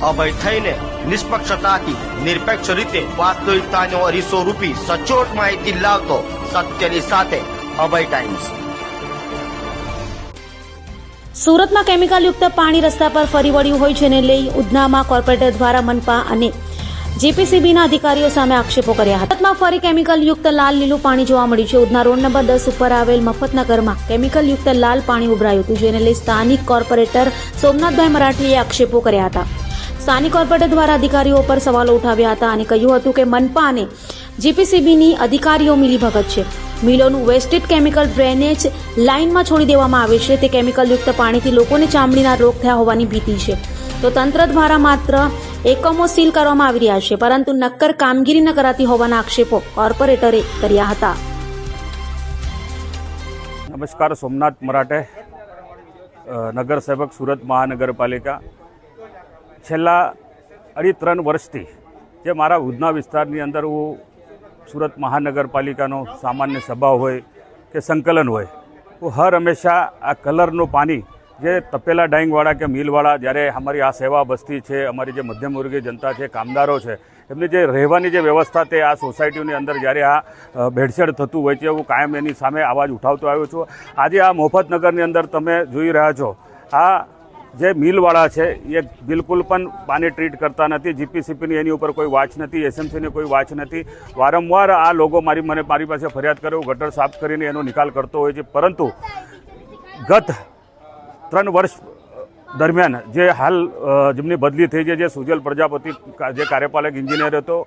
અભય થઈને નિષ્પક્ષતાથી નિરપેક્ષ રીતે વાસ્તવિકતાનો અરીસો રૂપી સચોટ માહિતી લાવતો સત્યની સાથે અભય ટાઈમ્સ। સુરતમાં કેમિકલયુક્ત પાણી રસ્તા પર ફરી વળ્યું હોય જેને લઈ ઉધનામાં કોર્પોરેટર દ્વારા મનપા અને જીપીસીબીના અધિકારીઓ સામે આક્ષેપો કર્યા હતા। સુરતમાં ફરી કેમિકલયુક્ત લાલ લીલું પાણી જોવા મળ્યું છે। ઉધના રોડ નંબર 10 ઉપર આવેલ મફતનગરમાં કેમિકલયુક્ત લાલ પાણી ઉભરાયું હતું જેને લઈ સ્થાનિક કોર્પોરેટર સોમનાથભાઈ મરાઠીએ આક્ષેપો કર્યા હતા। સ્થાનિક કોર્પોરેટર દ્વારા અધિકારીઓ પર સવાલો ઉઠાવ્યા હતા અને કહ્યું હતું કે મનપા અને જીપીસીબીની અધિકારીઓ મિલીભગત છે। મિલોનું વેસ્ટેડ કેમિકલ ડ્રેનેજ લાઇનમાં છોડી દેવામાં આવે છે। તે કેમિકલયુક્ત પાણીથી લોકોને ચામડીના રોગ થયા હોવાની ભીતિ છે। તો તંત્ર દ્વારા માત્ર એકમો સીલ કરવામાં આવી રહ્યા છે પરંતુ નક્કર કામગીરી ન કરાતી હોવાના આક્ષેપો કોર્પોરેટરે કર્યા હતા। નમસ્કાર, સોમનાથ મરાઠે, નગર સેવક, સુરત મહાનગરપાલિકા। છેલ્લા 2.5 વર્ષથી જે મારા ઉધના વિસ્તારની અંદર હું સુરત મહાનગરપાલિકાનો સામાન્ય સભા હોય કે સંકલન હોય, હું હર હંમેશા આ કલરનું પાણી જે તપેલા ડાઈંગવાળા કે મિલવાળા, જ્યારે અમારી આ સેવા બસ્તી છે, અમારી જે મધ્યમ વર્ગીય જનતા છે, કામદારો છે, એમની જે રહેવાની જે વ્યવસ્થા તે આ સોસાયટીની અંદર જ્યારે આ ભેળસેળ થતું હોય છે, હું કાયમ એની સામે અવાજ ઉઠાવતો આવ્યો છું। આજે આ મફતનગરની અંદર તમે જોઈ રહ્યા છો, આ જે મિલવાળા છે એ બિલકુલ પણ પાણી ટ્રીટ કરતા નથી। જીપીસીપીની એની ઉપર કોઈ વાચ નથી, એસએમસીની કોઈ વાચ નથી। વારંવાર આ લોકો મારી પાસે ફરિયાદ કરે, હું ગટર સાફ કરીને એનો નિકાલ કરતો હોય છે, પરંતુ ગત 3 વર્ષ દરમિયાન જે હાલ જેમની બદલી થઈ છે, જે સુજલ પ્રજાપતિ જે કાર્યપાલક એન્જિનિયર હતો,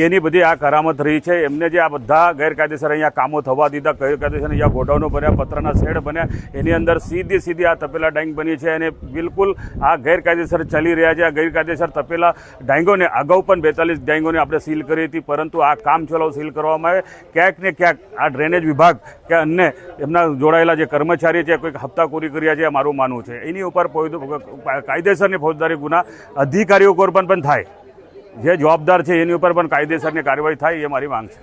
એની બધી આ કરામત રહી છે। એમને જે આ બધા ગેરકાયદેસર અહીંયા કામો થવા દીધા, ગેરકાયદેસર અહીંયા ગોડાઉનો બન્યા, પતરાના શેડ બન્યા, એની અંદર સીધી આ તપેલા ડાઈંગ બની છે અને બિલકુલ આ ગેરકાયદેસર ચાલી રહ્યા છે। આ ગેરકાયદેસર તપેલા ડાઈંગોને અગાઉ પણ 42 ડાઈંગોને આપણે સીલ કરી હતી, પરંતુ આ કામ ચલાવ સીલ કરવામાં આવે, ક્યાંક ને ક્યાંક આ ડ્રેનેજ વિભાગ કે અન્ય એમના જોડાયેલા જે કર્મચારી છે કોઈક હપ્તાખોરી કર્યા છે, મારું માનવું છે। એની ઉપર કાયદેસરની ફોજદારી ગુના અધિકારીઓ પર પણ થાય, જે જવાબદાર છે એની ઉપર પણ કાયદેસરની કાર્યવાહી થાય, એ મારી માંગ છે।